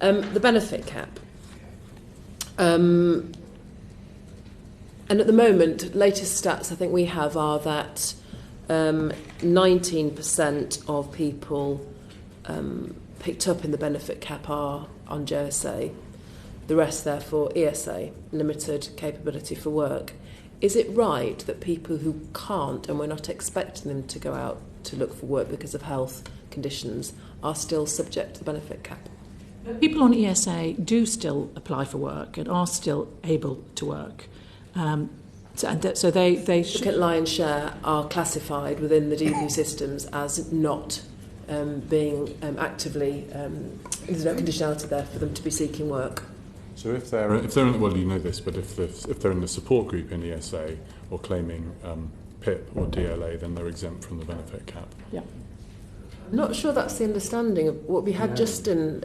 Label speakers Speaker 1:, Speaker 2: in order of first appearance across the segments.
Speaker 1: The benefit cap. And at the moment, latest stats I think we have are that 19% of people picked up in the benefit cap are on JSA. The rest, therefore, ESA, limited capability for work. Is it right that people who can't, and we're not expecting them to go out to look for work because of health conditions, are still subject to the benefit cap?
Speaker 2: People on ESA do still apply for work and are still able to work. So they should...
Speaker 1: Lion's share are classified within the DWP systems as not being actively... there's no conditionality there for them to be seeking work.
Speaker 3: So if they're in, well, you know this, but if they're in the support group in ESA or claiming PIP or DLA, then they're exempt from the benefit cap.
Speaker 2: Yeah.
Speaker 1: I'm not sure that's the understanding of what we had Justin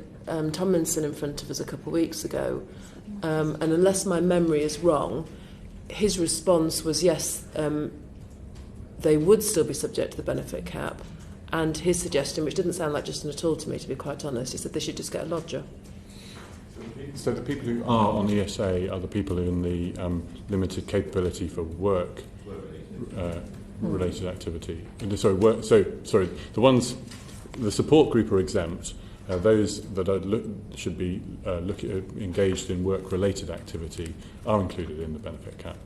Speaker 1: Tomlinson in front of us a couple of weeks ago, and unless my memory is wrong, his response was yes, they would still be subject to the benefit cap, and his suggestion, which didn't sound like Justin at all to me, to be quite honest, he said they should just get a lodger.
Speaker 3: So the people who are on ESA are the people who are in the limited capability for work related activity. The support group are exempt. Those that should be engaged in work related activity are included in the benefit cap.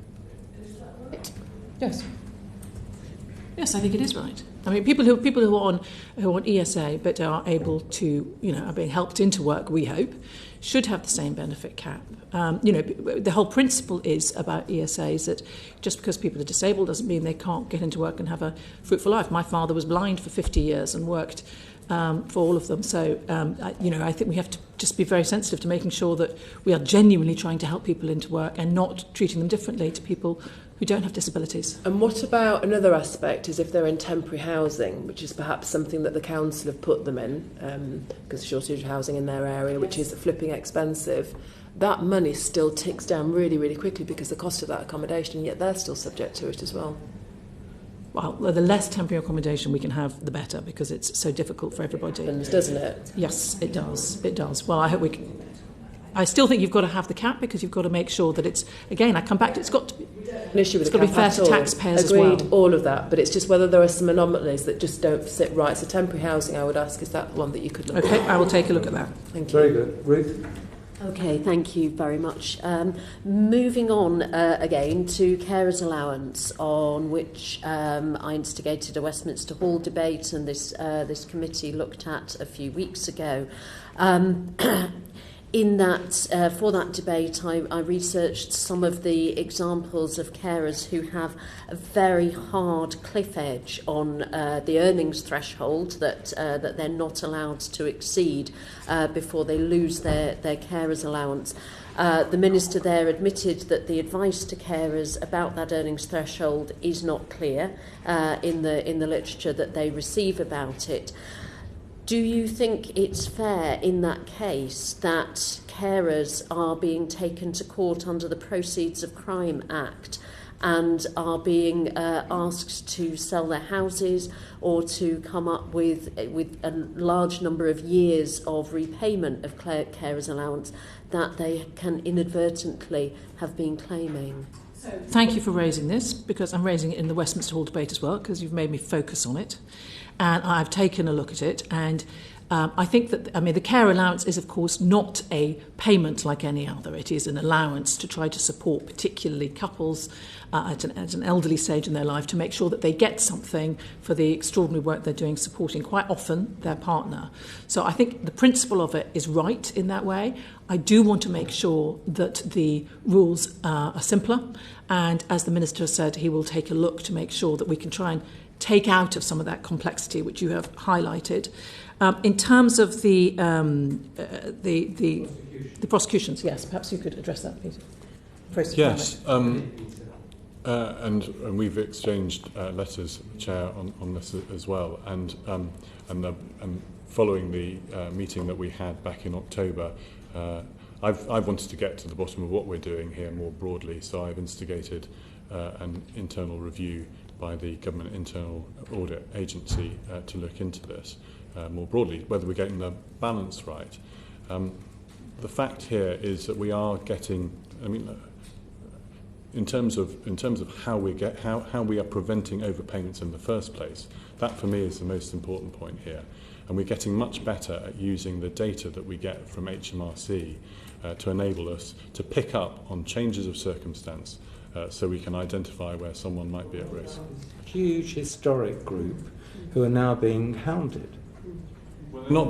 Speaker 2: Yes. Yes, I think it is right. I mean, people who are on ESA but are able to, are being helped into work, we hope, should have the same benefit cap. The whole principle is about ESAs that just because people are disabled doesn't mean they can't get into work and have a fruitful life. My father was blind for 50 years and worked for all of them. So, I think we have to just be very sensitive to making sure that we are genuinely trying to help people into work and not treating them differently to people who don't have disabilities.
Speaker 1: And what about another aspect is if they're in temporary housing, which is perhaps something that the council have put them in, because shortage of housing in their area, which is flipping expensive, that money still ticks down really, really quickly because the cost of that accommodation, yet they're still subject to it as well.
Speaker 2: Well, the less temporary accommodation we can have, the better, because it's so difficult for everybody.
Speaker 1: Doesn't it?
Speaker 2: Yes, it does. It does. Well, I hope we can. I still think you've got to have the cap because you've got to make sure that it's, again, I come back to, it's got to be,
Speaker 1: an issue with
Speaker 2: it's got to be fair to taxpayers as well.
Speaker 1: Agreed, all of that, but it's just whether there are some anomalies that just don't sit right. So temporary housing, I would ask, is that one that you could look at?
Speaker 2: Okay, I will take a look at that.
Speaker 1: Thank you.
Speaker 4: Very good. Ruth?
Speaker 5: Okay, thank you very much. Moving on again to carers allowance, on which I instigated a Westminster Hall debate, and this committee looked at a few weeks ago. In that, for that debate, I researched some of the examples of carers who have a very hard cliff edge on the earnings threshold that they're not allowed to exceed before they lose their carers allowance. The minister there admitted that the advice to carers about that earnings threshold is not clear in the literature that they receive about it. Do you think it's fair in that case that carers are being taken to court under the Proceeds of Crime Act and are being asked to sell their houses or to come up with a large number of years of repayment of carers allowance that they can inadvertently have been claiming?
Speaker 2: Thank you for raising this, because I'm raising it in the Westminster Hall debate as well, because you've made me focus on it. And I've taken a look at it, and I think that, the care allowance is, of course, not a payment like any other. It is an allowance to try to support particularly couples at an elderly stage in their life to make sure that they get something for the extraordinary work they're doing, supporting quite often their partner. So I think the principle of it is right in that way. I do want to make sure that the rules are simpler, and as the Minister said, he will take a look to make sure that we can try and take out of some of that complexity which you have highlighted. In terms of the prosecutions, yes, perhaps you could address that, Peter.
Speaker 3: Yes, and we've exchanged letters, Chair, on this as well, and following the meeting that we had back in October, I've wanted to get to the bottom of what we're doing here more broadly, so I've instigated an internal review by the Government Internal Audit Agency to look into this more broadly, whether we're getting the balance right. the fact here is that we are getting, in terms of how we are preventing overpayments in the first place, that for me is the most important point here. And we're getting much better at using the data that we get from HMRC to enable us to pick up on changes of circumstance so we can identify where someone might be at risk.
Speaker 4: A huge historic group who are now being hounded.
Speaker 3: Well,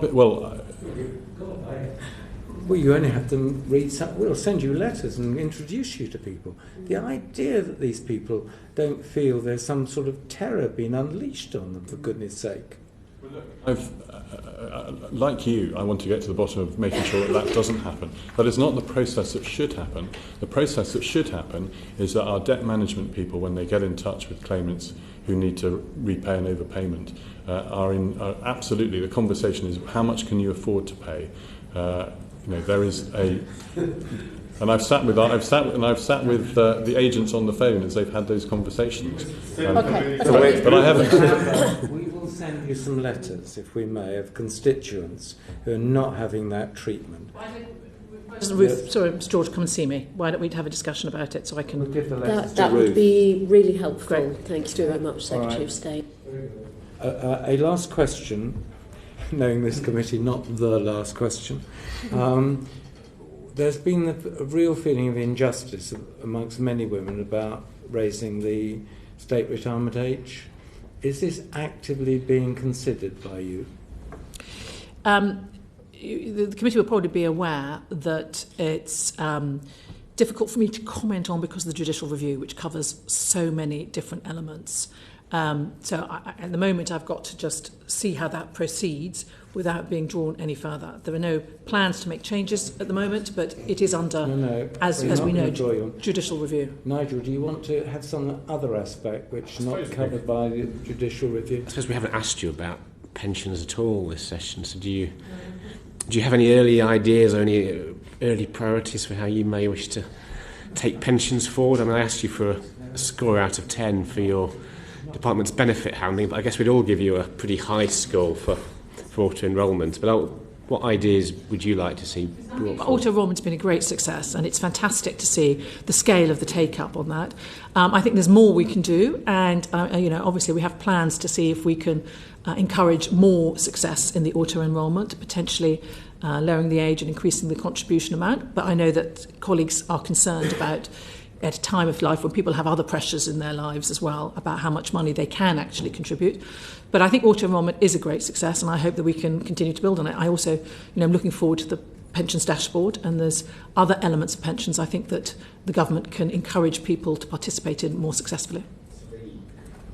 Speaker 4: you only have to read some. We'll send you letters and introduce you to people. The idea that these people don't feel there's some sort of terror being unleashed on them, for goodness sake.
Speaker 3: Like you, I want to get to the bottom of making sure that doesn't happen. That is not the process that should happen. The process that should happen is that our debt management people, when they get in touch with claimants who need to repay an overpayment, absolutely, the conversation is how much can you afford to pay. There is a, and I've sat with the agents on the phone as they've had those conversations. But I haven't.
Speaker 4: We will send you some letters, if we may, of constituents who are not having that treatment.
Speaker 2: Ruth, sorry, Mr. George, come and see me. Why don't we have a discussion about it so I can...
Speaker 4: We'll give the letters
Speaker 5: that would be really helpful.
Speaker 2: Great.
Speaker 5: Thank you very much, Secretary of State.
Speaker 4: A last question, knowing this committee, not the last question. There's been a real feeling of injustice amongst many women about raising the state retirement age. Is this actively being considered by you?
Speaker 2: The committee will probably be aware that it's difficult for me to comment on because of the judicial review, which covers so many different elements. At the moment, I've got to just see how that proceeds without being drawn any further. There are no plans to make changes at the moment, but it is under, as we know, judicial review.
Speaker 4: Nigel, do you want to have some other aspect which is not covered by the judicial review?
Speaker 6: I suppose we haven't asked you about pensions at all this session, so do you have any early ideas or any early priorities for how you may wish to take pensions forward? I asked you for a score out of 10 for your department's benefit handling, but I guess we'd all give you a pretty high score for auto-enrollment. But what ideas would you like to see brought forward?
Speaker 2: Auto-enrollment's been a great success, and it's fantastic to see the scale of the take-up on that. I think there's more we can do, and obviously we have plans to see if we can encourage more success in the auto-enrollment, potentially lowering the age and increasing the contribution amount. But I know that colleagues are concerned about, at a time of life when people have other pressures in their lives as well, about how much money they can actually contribute. But I think auto-enrollment is a great success, and I hope that we can continue to build on it. I also, I'm looking forward to the pensions dashboard, and there's other elements of pensions I think that the government can encourage people to participate in more successfully.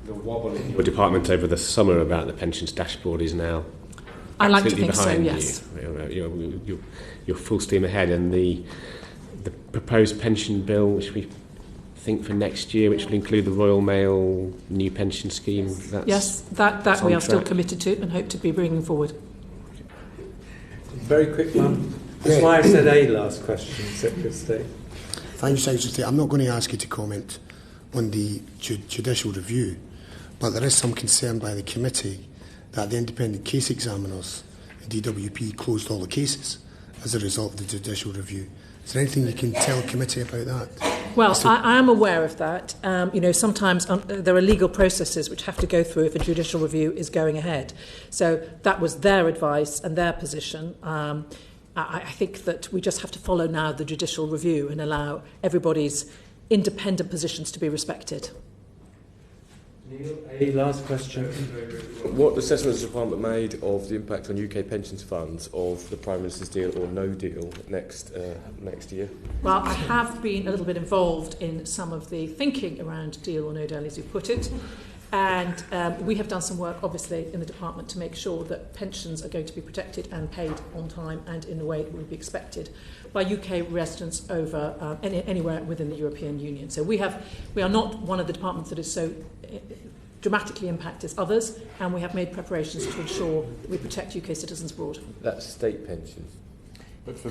Speaker 6: The wobble in your department over the summer about the pensions dashboard is now
Speaker 2: I like to
Speaker 6: absolutely
Speaker 2: think so,
Speaker 6: behind
Speaker 2: yes.
Speaker 6: You're full steam ahead, and the proposed pension bill, which we think for next year, which will include the Royal Mail new pension scheme.
Speaker 2: That we are still committed to and hope to be bringing forward.
Speaker 4: Very quick one. That's why I said a last question, Secretary of State.
Speaker 7: Thank you, Secretary of State. I'm not going to ask you to comment on the judicial review, but there is some concern by the committee that the independent case examiners in DWP closed all the cases as a result of the judicial review. Is there anything you can tell the committee about that?
Speaker 2: Well, I am aware of that. Sometimes there are legal processes which have to go through if a judicial review is going ahead. So that was their advice and their position. I think that we just have to follow now the judicial review and allow everybody's independent positions to be respected.
Speaker 4: Neil, a last question.
Speaker 8: What assessment has the Department made of the impact on UK pensions funds of the Prime Minister's deal or no deal next year?
Speaker 2: Well, I have been a little bit involved in some of the thinking around deal or no deal, as you put it. And we have done some work, obviously, in the department to make sure that pensions are going to be protected and paid on time and in the way that would be expected by UK residents over anywhere within the European Union. So we are not one of the departments that is so dramatically impacted as others, and we have made preparations to ensure that we protect UK citizens abroad.
Speaker 8: That's state pensions?
Speaker 3: But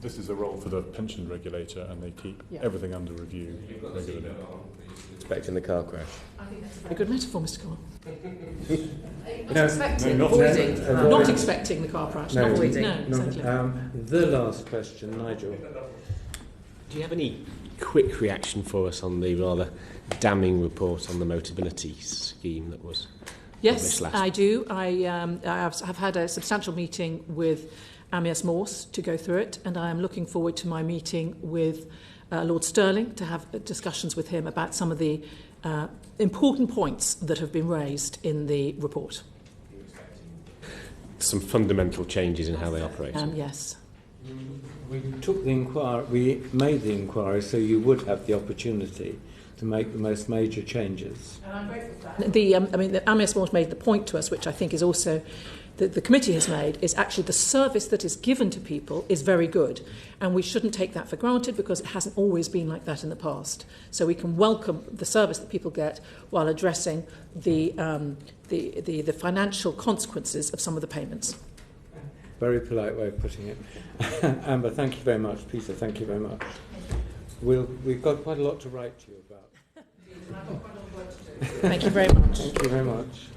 Speaker 3: this is a role for the pension regulator, and they keep everything under review regularly.
Speaker 8: Expecting the car crash.
Speaker 2: I think that's a very good metaphor, Mr. Cole. Not expecting the car crash.
Speaker 4: No,
Speaker 2: Not avoiding.
Speaker 4: no,
Speaker 2: Exactly.
Speaker 4: the last question, Nigel.
Speaker 6: Do you have any quick reaction for us on the rather damning report on the Motability scheme that was
Speaker 2: Yes,
Speaker 6: published last
Speaker 2: I do. I've had a substantial meeting with Amias Morse to go through it, and I am looking forward to my meeting with Lord Stirling to have discussions with him about some of the important points that have been raised in the report.
Speaker 6: Some fundamental changes in how they operate.
Speaker 2: Yes.
Speaker 4: We took the inquiry. We made the inquiry, so you would have the opportunity to make the most major changes.
Speaker 2: And I'm grateful for that. The Amias Morse made the point to us, which I think is also the committee has made, is actually the service that is given to people is very good, and we shouldn't take that for granted because it hasn't always been like that in the past. So we can welcome the service that people get while addressing the financial consequences of some of the payments.
Speaker 4: Very polite way of putting it. Amber, thank you very much. Peter, thank you very much. We've got quite a lot to write to you about.
Speaker 2: Thank you very much.
Speaker 4: Thank you very much.